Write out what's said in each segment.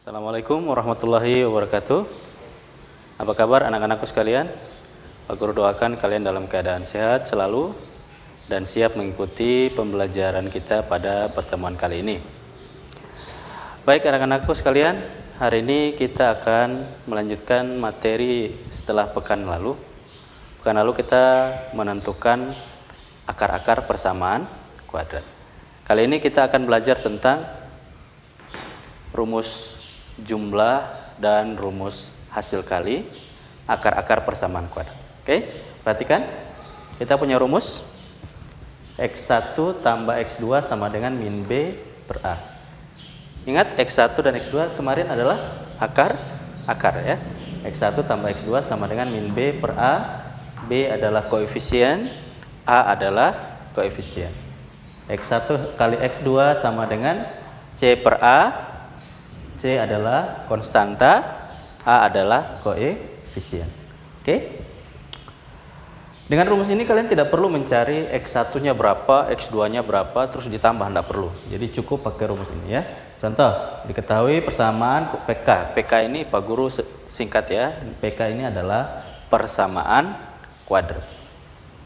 Assalamualaikum warahmatullahi wabarakatuh. Apa kabar anak-anakku sekalian? Pak Guru doakan kalian dalam keadaan sehat selalu dan siap mengikuti pembelajaran kita pada pertemuan kali ini. Baik anak-anakku sekalian, hari ini kita akan melanjutkan materi setelah pekan lalu. Pekan lalu kita menentukan akar-akar persamaan kuadrat. Kali ini kita akan belajar tentang rumus jumlah dan rumus hasil kali akar-akar persamaan kuadrat. Oke, perhatikan. Kita punya rumus X1 tambah X2 sama dengan min B per A. Ingat X1 dan X2 kemarin adalah akar ya. X1 tambah X2 sama dengan min B per A. B adalah koefisien, A adalah koefisien. X1 kali X2 sama dengan C per A. C adalah konstanta, A adalah koefisien. Oke. Dengan rumus ini kalian tidak perlu mencari X1-nya berapa, X2-nya berapa, terus ditambah, tidak perlu. Jadi cukup pakai rumus ini ya. Contoh, diketahui persamaan PK. PK ini Pak Guru singkat ya. PK ini adalah persamaan kuadrat.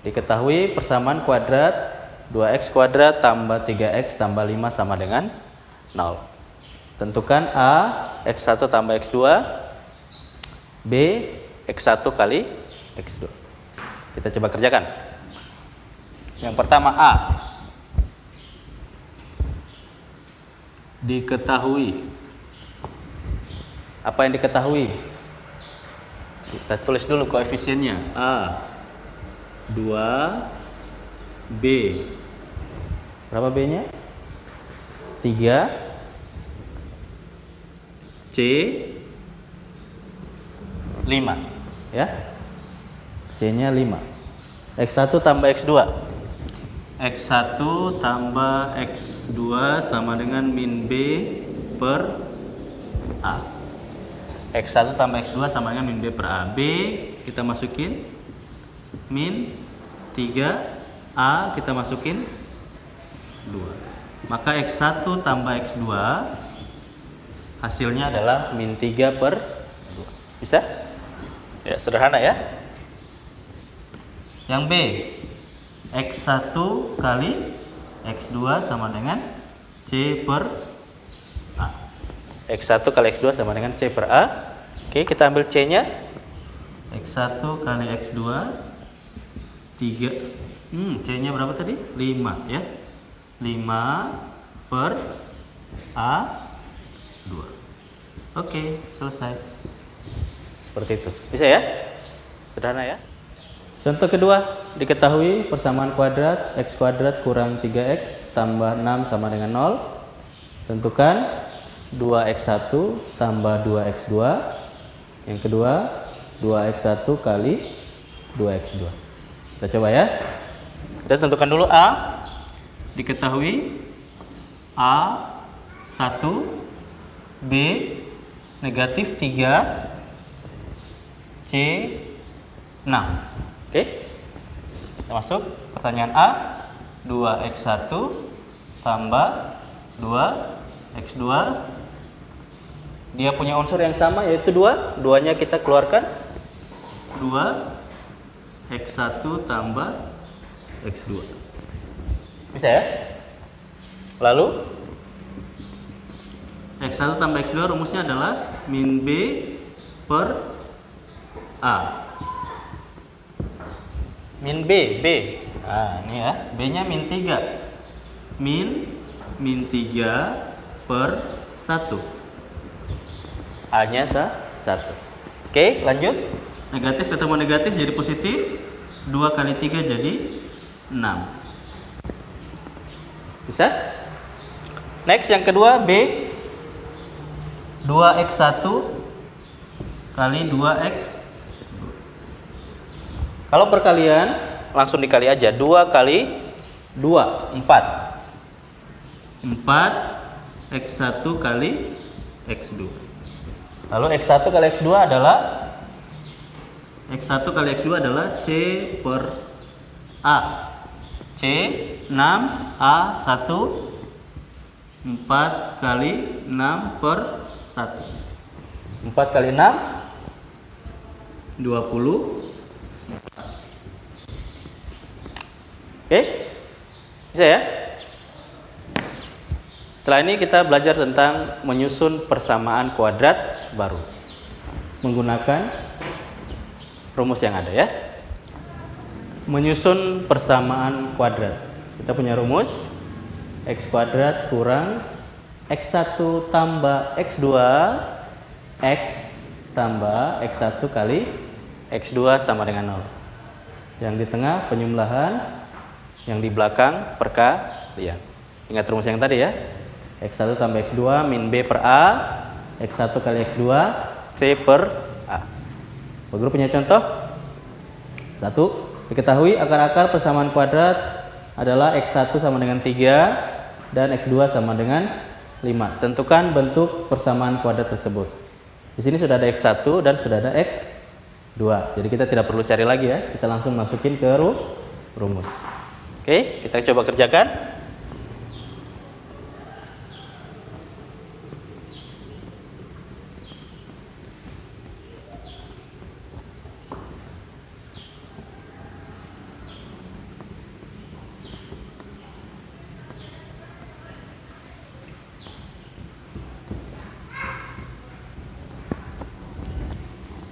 Diketahui persamaan kuadrat 2x kuadrat tambah 3x tambah 5 sama dengan 0. Tentukan A, X1 tambah X2, B, X1 kali X2. Kita coba kerjakan. Yang pertama A. Diketahui. Apa yang diketahui? Kita tulis dulu koefisiennya. A, 2, B. Berapa B-nya? 3. C 5 ya. C-nya 5. X1 tambah X2. X1 tambah X2 sama dengan min B per A. X1 tambah X2 sama dengan min B per A. B kita masukin min 3, A kita masukin 2. Maka X1 tambah X2 hasilnya adalah min 3 per 2. Bisa? Ya, sederhana ya. Yang B, X1 kali X2 sama dengan C per A. X1 kali X2 sama dengan C per A. Oke, kita ambil C-nya. X1 kali X2 3. C-nya berapa tadi? 5 ya. 5 per A 2. Oke, selesai. Seperti itu. Bisa ya? Sederhana ya? Contoh kedua, diketahui persamaan kuadrat X kuadrat kurang 3X tambah 6 sama dengan 0. Tentukan 2X1 tambah 2X2. Yang kedua, 2X1 kali 2X2. Kita coba ya. Kita tentukan dulu A. Diketahui A1, B negatif 3, C 6. Oke, kita masuk pertanyaan A. 2x1 tambah 2x2, dia punya unsur yang sama yaitu 2. 2-nya kita keluarkan. 2x1 tambah x2. Bisa ya? Lalu X1 tambah X2 rumusnya adalah min B per A. Min B, B. Nah, ini ya. B-nya min 3. Min 3 per 1. A-nya 1. Oke, lanjut. Negatif ketemu negatif jadi positif. 2 kali 3 jadi 6. Bisa? Next, yang kedua B. 2x1 kali 2x. Kalau perkalian langsung dikali aja. 2 kali 2, 4. 4x1 kali x2. Lalu x1 kali x2 adalah C per A. C 6, A 1. 4 kali 6 per 1. 1. 4 kali 6 20. Oke, bisa ya? Setelah ini kita belajar tentang menyusun persamaan kuadrat baru menggunakan rumus yang ada ya. Menyusun persamaan kuadrat. Kita punya rumus x kuadrat kurang x1 tambah x2 x tambah x1 kali x2 sama dengan 0. Yang di tengah penyumlahan, yang di belakang perkalian. Ingat rumus yang tadi ya. X1 tambah X2 min B per A, X1 kali X2 C per A. Pak Guru punya contoh. 1. Diketahui akar-akar persamaan kuadrat adalah X1 sama dengan 3 dan X2 sama dengan 5. Tentukan bentuk persamaan kuadrat tersebut. Di sini sudah ada X1 dan sudah ada X2. Jadi kita tidak perlu cari lagi ya. Kita langsung masukin ke rumus. Oke, kita coba kerjakan.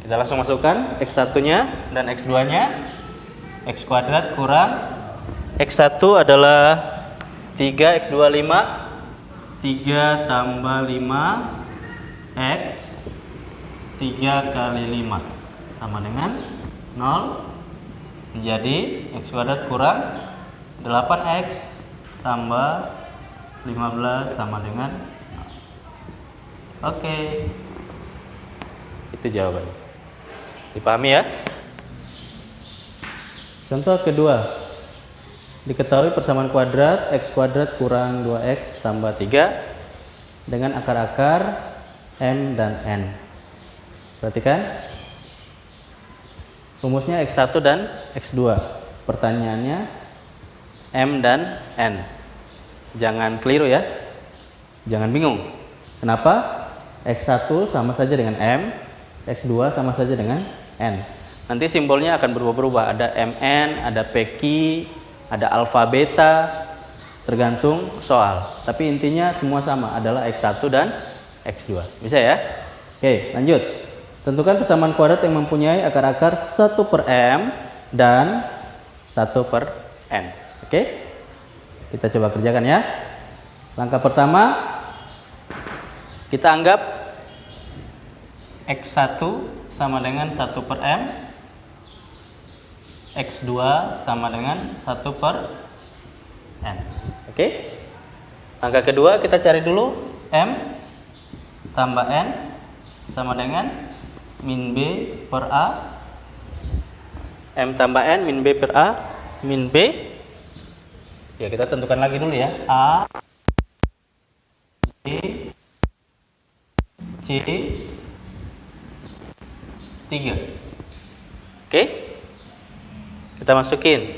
Kita langsung masukkan X1-nya dan X2-nya. X kuadrat kurang X1 adalah 3, X2 5, 3 tambah 5, X 3 kali 5 sama dengan 0. Jadi X kuadrat kurang 8X tambah 15 sama dengan 0. Oke. Itu jawabannya. Dipahami ya? Contoh kedua. Diketahui persamaan kuadrat x kuadrat kurang 2x tambah 3 dengan akar-akar m dan n. Perhatikan. Rumusnya x1 dan x2. Pertanyaannya m dan n. Jangan keliru ya. Jangan bingung. Kenapa? X1 sama saja dengan m, x2 sama saja dengan n. Nanti simbolnya akan berubah-ubah. Ada mn, ada pq, ada alfa beta, tergantung soal. Tapi intinya semua sama, adalah X1 dan X2. Bisa ya? Oke, lanjut. Tentukan persamaan kuadrat yang mempunyai akar-akar 1 per M dan 1 per N. Oke? Kita coba kerjakan ya. Langkah pertama, kita anggap X1 sama dengan 1 per M, X2 sama dengan 1 per N. Oke? Angka kedua kita cari dulu M tambah N sama dengan min B per A. M tambah N min B per A min B. Ya, kita tentukan lagi dulu ya. A, B, C, 3. Oke? Kita masukin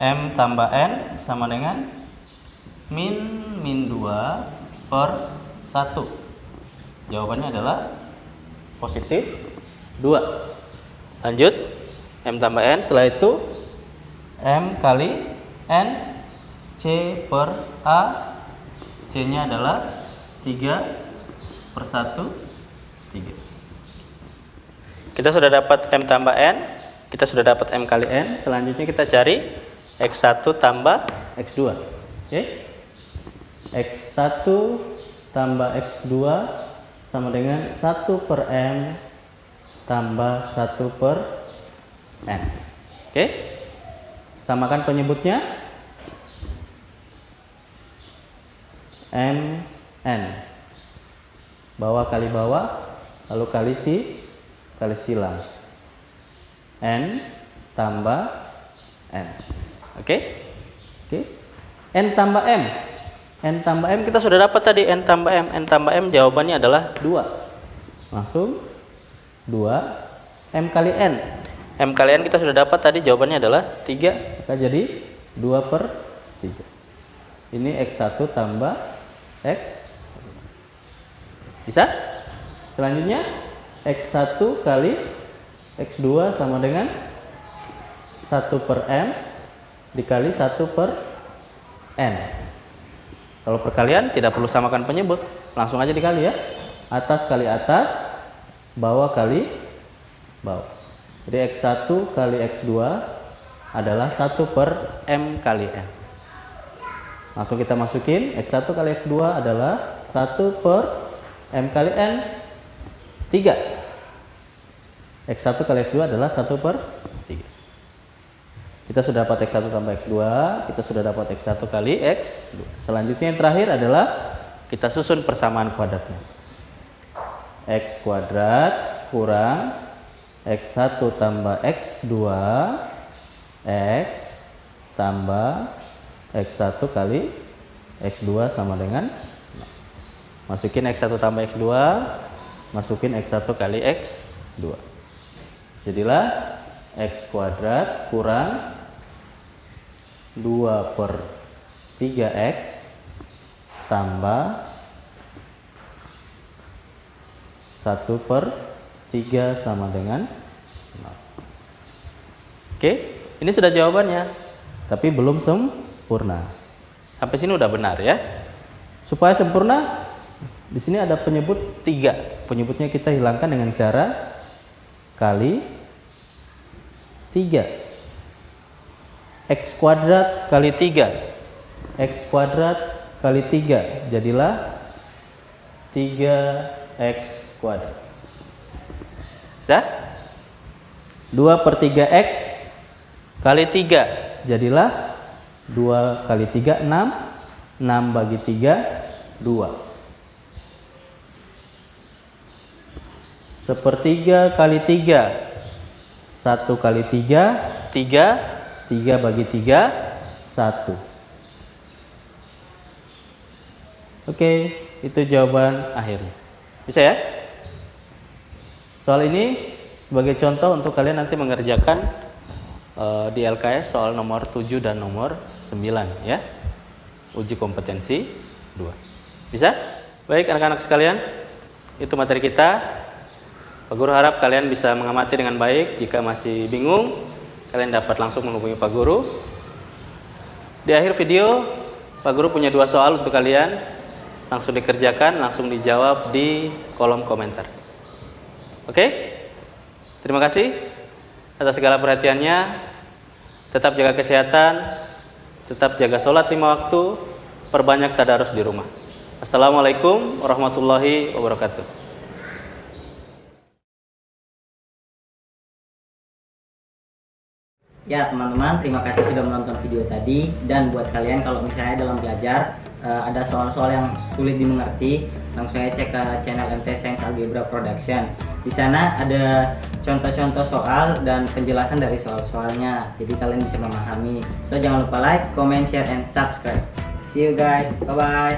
M tambah N sama dengan min 2 per 1. Jawabannya adalah positif 2. Lanjut, M tambah N, setelah itu M kali N, C per A, C-nya adalah 3 per 1, 3. Kita sudah dapat M tambah N. Kita sudah dapat M kali N. Selanjutnya kita cari X1 tambah X2. Oke? X1 tambah X2 sama dengan 1 per M tambah 1 per N. Oke? Samakan penyebutnya. M, N. Bawah kali bawah, lalu kali silang. N tambah M. Oke? Oke. N tambah M. N tambah M kita sudah dapat tadi, N tambah M. N tambah M jawabannya adalah 2. Langsung 2 M kali N. M kali N kita sudah dapat tadi, jawabannya adalah 3. Maka jadi 2 per 3. Ini X1 tambah X. Bisa? Selanjutnya X1 kali X2 sama dengan 1/M dikali 1/N. Kalau perkalian tidak perlu samakan penyebut, langsung aja dikali ya. Atas kali atas, bawah kali bawah. Jadi X1 kali X2 adalah 1/M kali N. Langsung kita masukin, X1 kali X2 adalah 1/M kali N 3. X1 kali X2 adalah 1/3. Kita sudah dapat X1 tambah X2, kita sudah dapat X1 kali X2. Selanjutnya yang terakhir adalah kita susun persamaan kuadratnya. X kuadrat kurang X1 tambah X2 X tambah X1 kali X2 sama dengan 0. Masukin X1 tambah X2, masukin X1 kali X2. Jadilah X kuadrat kurang 2/3X tambah 1/3 sama dengan 0. Oke, ini sudah jawabannya, tapi belum sempurna. Sampai sini udah benar ya. Supaya sempurna, di sini ada penyebut 3. Penyebutnya kita hilangkan dengan cara kali 3. X kuadrat kali 3. X kuadrat kali 3. Jadilah 3X kuadrat. Bisa? 2/3X kali 3. Jadilah 2 kali 3, 6. 6 bagi 3, 2. 1/3 kali 3. 1 kali 3, 3. 3 bagi 3, 1. Oke, itu jawaban akhirnya. Bisa ya? Soal ini sebagai contoh untuk kalian nanti mengerjakan di LKS soal nomor 7 dan nomor 9 ya. Uji kompetensi 2. Bisa? Baik anak-anak sekalian, itu materi kita. Pak Guru harap kalian bisa mengamati dengan baik. Jika masih bingung, kalian dapat langsung menghubungi Pak Guru. Di akhir video, Pak Guru punya 2 soal untuk kalian. Langsung dikerjakan, langsung dijawab di kolom komentar. Oke? Terima kasih atas segala perhatiannya. Tetap jaga kesehatan, tetap jaga sholat 5 waktu, perbanyak tadarus di rumah. Assalamualaikum warahmatullahi wabarakatuh. Ya teman-teman, terima kasih sudah menonton video tadi. Dan buat kalian kalau misalnya dalam belajar ada soal-soal yang sulit dimengerti, langsung aja cek ke channel MT Science Algebra Production. Di sana ada contoh-contoh soal dan penjelasan dari soal-soalnya, jadi kalian bisa memahami. So jangan lupa like, comment, share, and subscribe. See you guys, bye bye.